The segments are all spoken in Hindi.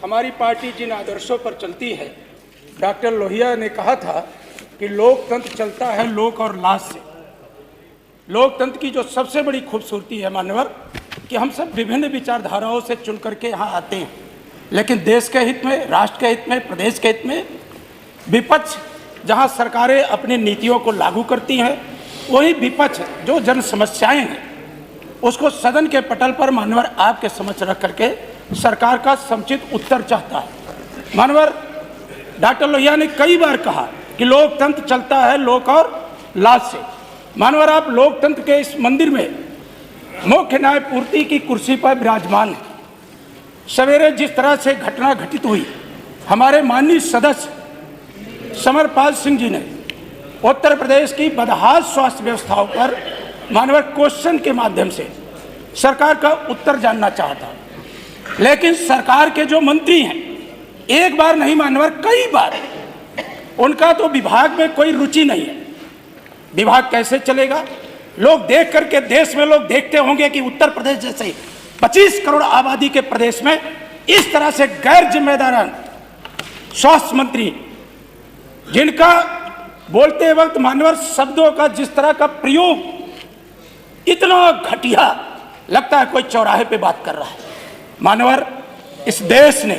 हमारी पार्टी जिन आदर्शों पर चलती है, डॉक्टर लोहिया ने कहा था कि लोकतंत्र चलता है लोक और लाज से। लोकतंत्र की जो सबसे बड़ी खूबसूरती है मान्यवर, कि हम सब विभिन्न विचारधाराओं से चुन करके यहाँ आते हैं, लेकिन देश के हित में, राष्ट्र के हित में, प्रदेश के हित में विपक्ष जहाँ सरकारें अपनी नीतियों को लागू करती हैं, वही विपक्ष जो जन समस्याएं हैं उसको सदन के पटल पर मान्यवर आपके समक्ष रख करके सरकार का समुचित उत्तर चाहता है। मान्यवर डॉक्टर लोहिया ने कई बार कहा कि लोकतंत्र चलता है लोक और लाज से। मान्यवर आप लोकतंत्र के इस मंदिर में मुख्य न्यायपूर्ति की कुर्सी पर विराजमान है। सवेरे जिस तरह से घटना घटित हुई, हमारे माननीय सदस्य समरपाल सिंह जी ने उत्तर प्रदेश की बदहाल स्वास्थ्य व्यवस्थाओं पर मानवर क्वेश्चन के माध्यम से सरकार का उत्तर जानना चाहता, लेकिन सरकार के जो मंत्री हैं एक बार नहीं मानवर कई बार, उनका तो विभाग में कोई रुचि नहीं है। विभाग कैसे चलेगा? लोग देख करके, देश में लोग देखते होंगे कि उत्तर प्रदेश जैसे 25 करोड़ आबादी के प्रदेश में इस तरह से गैर जिम्मेदारान स्वास्थ्य मंत्री, जिनका बोलते वक्त मानवर शब्दों का जिस तरह का प्रयोग इतना घटिया लगता है कोई चौराहे पे बात कर रहा है। मानवर इस देश ने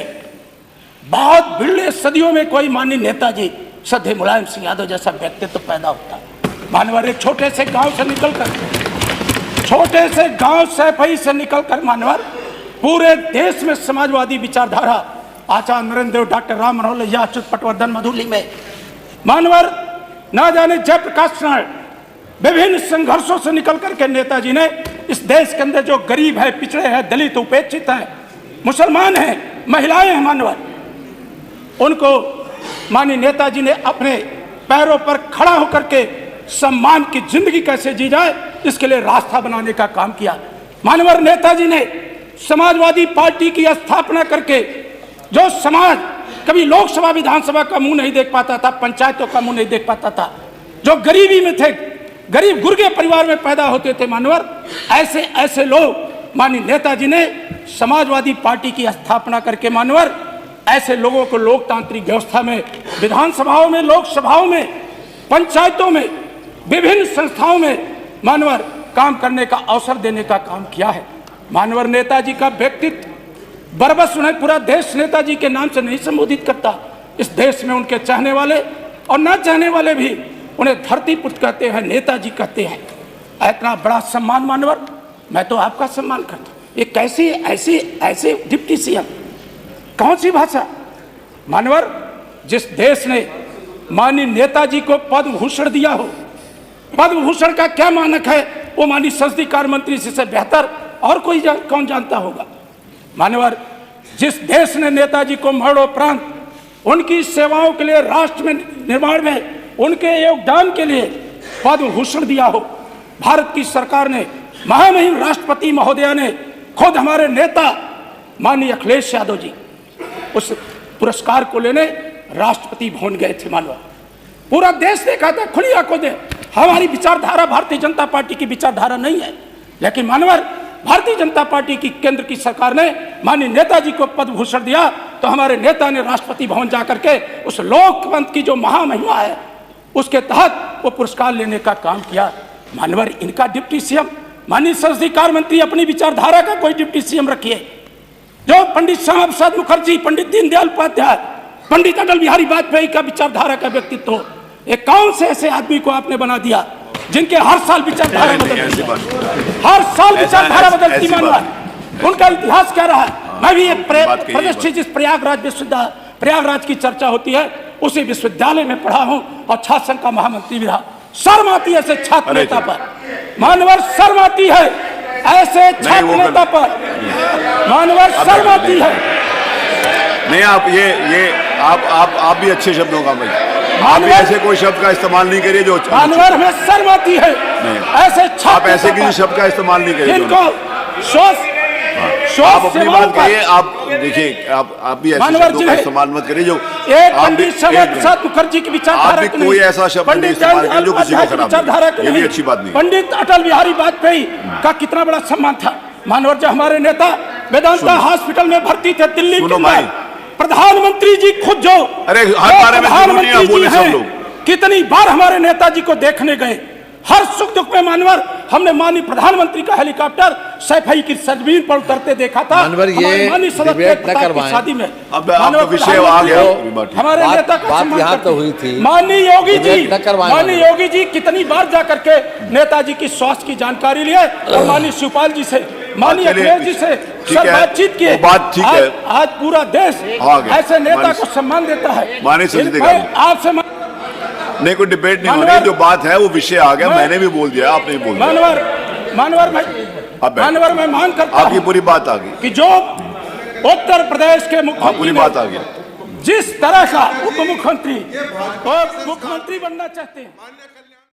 बहुत बिरले सदियों में कोई माननीय नेताजी श्रद्धेय मुलायम सिंह यादव जैसा व्यक्तित्व पैदा होता है। मानवर एक छोटे से गांव से निकलकर, छोटे से गांव सैफई से निकलकर मानवर पूरे देश में समाजवादी विचारधारा आचार्य नरेंद्र देव, डॉक्टर राम मनोहर लोहिया, अच्युत पटवर्धन, मधुली में मानवर ना जाने जयप्रकाश नारायण, विभिन्न संघर्षों से निकल करके नेताजी ने इस देश के अंदर जो गरीब है, पिछड़े हैं, दलित, उपेक्षित हैं, मुसलमान हैं, महिलाएं हैं मानवर, उनको माननीय नेताजी ने अपने पैरों पर खड़ा होकर के सम्मान की जिंदगी कैसे जी जाए इसके लिए रास्ता बनाने का काम किया। मानवर नेताजी ने समाजवादी पार्टी की स्थापना करके जो समाज कभी लोकसभा विधानसभा का मुंह नहीं देख पाता था, पंचायतों का मुंह नहीं देख पाता था, जो गरीबी में थे, गरीब गुर्गे परिवार में पैदा होते थे मानवर, ऐसे ऐसे लोग माननीय नेताजी ने समाजवादी पार्टी की स्थापना करके मानवर ऐसे लोगों को लोकतांत्रिक व्यवस्था में, विधानसभाओं में, लोकसभाओं में, पंचायतों में, विभिन्न संस्थाओं में मानवर काम करने का अवसर देने का काम किया है। मानवर नेताजी का व्यक्तित्व बरबस उन्हें पूरा देश नेताजी के नाम से नहीं संबोधित करता। इस देश में उनके चाहने वाले और न चाहने वाले भी उन्हें धरती पुत्र कहते हैं, नेताजी कहते हैं। इतना बड़ा सम्मान मानवर, मैं तो आपका सम्मान करता हूँ। ये कैसी ऐसे डिप्टी सीएम, कौन सी भाषा? मानवर जिस देश ने माननीय नेताजी को पद्म भूषण दिया हो, पद्म भूषण का क्या मानक है वो माननीय संसदीय कार्य मंत्री से बेहतर और कोई कौन जानता होगा। मानवर जिस देश ने नेताजी को मरणोपरांत उनकी सेवाओं के लिए, राष्ट्र में निर्माण में उनके योगदान के लिए पद्म भूषण दिया हो, भारत की सरकार ने, महामहिम राष्ट्रपति महोदया ने, खुद हमारे नेता माननीय अखिलेश यादव जी उस पुरस्कार को लेने राष्ट्रपति भवन गए थे। मानव पूरा देश देखा था, खुली आंखों से। हमारी विचारधारा भारतीय जनता पार्टी की विचारधारा नहीं है, लेकिन मानवर भारतीय जनता पार्टी की केंद्र की सरकार ने माननीय नेताजी को पद्म भूषण दिया, तो हमारे नेता ने राष्ट्रपति भवन जाकर के उस लोकतंत्र की जो महामहिमा है उसके तहत वो पुरस्कार लेने का काम किया। मानवर इनका डिप्टी सीएम, माननीय संसदीय कार्य मंत्री, अपनी विचारधारा का कोई डिप्टी सीएम रखिए। जो पंडित श्यामा प्रसाद मुखर्जी, पंडित दीनदयाल उपाध्याय, पंडित अटल बिहारी वाजपेयी का विचारधारा का व्यक्तित्व हो, एक कौन से ऐसे आदमी को आपने बना दिया जिनके हर साल विचारधारा बदलती, हर साल विचारधारा बदलती। मानवर उनका इतिहास क्या रहा है? मैं भी एक प्रतिष्ठित जिस प्रयागराज की चर्चा होती है उसी विश्वविद्यालय में पढ़ा हूं और छात्र संघ का महामंत्री भी रहा। शर्म आती है ऐसे छात्र नेता पर मानवर, शर्म आती है ऐसे छात्र नेता पर मानवर, शर्म आती है। नहीं आप आप भी अच्छे शब्दों का भाई, आप भी ऐसे कोई शब्द का इस्तेमाल नहीं करिए जो मानवर हमें शर्म आती है ऐसे छात्र, आप ऐसे किसी शब्द का इस्तेमाल नहीं करिए जिनको आप अपनी बात करिए। आप देखिए, आप भी ऐसे शब्दों का इस्तेमाल मत करिए जो पंडित श्यामा प्रसाद मुखर्जी की विचारधारा, कोई ऐसा शब्द नहीं इस्तेमाल करिए जो किसी को खराब, ये भी अच्छी बात नहीं। पंडित अटल बिहारी वाजपेयी का कितना बड़ा सम्मान था। मानवर जो हमारे नेता वेदांता हॉस्पिटल में भर्ती थे दिल्ली के अंदर, प्रधानमंत्री जी खुद जो अरे हर बारे में जरूरी है बोले सब लोग। कितनी बार हमारे नेताजी को देखने गए, हर सुख दुख में मानवर हमने माननीय प्रधानमंत्री का हेलीकॉप्टर सैफई की सरजमीन पर उतरते देखा था। मानवर ये माननीय सदर डिबेट न की करवाएं। शादी में अब आपका विषय आ गया। हमारे नेता का बात सम्मान यहाँ करते तो हुई थी। माननीय योगी जी, डिबेट न करवाएं। माननीय योगी जी कितनी बार जाकर के नेताजी की स्वास्थ्य की जानकारी लिए और माननीय शिवपाल जी से, माननीय अखिलेश जी से सब बातचीत किए। बात ठीक है। आज पूरा देश ऐसे नेता को सम्मान देता है। आपसे नहीं, कोई डिबेट नहीं हो रही, जो बात है वो विषय आ गया। मैंने भी बोल दिया, आपने भी बोल दिया। मानवर मैं मांग करता हूं आपकी पूरी बात आ गई कि जो उत्तर प्रदेश के पूरी मुख्यमंत्री बात आ गई। जिस तरह का उप मुख्यमंत्री बनना चाहते हैं,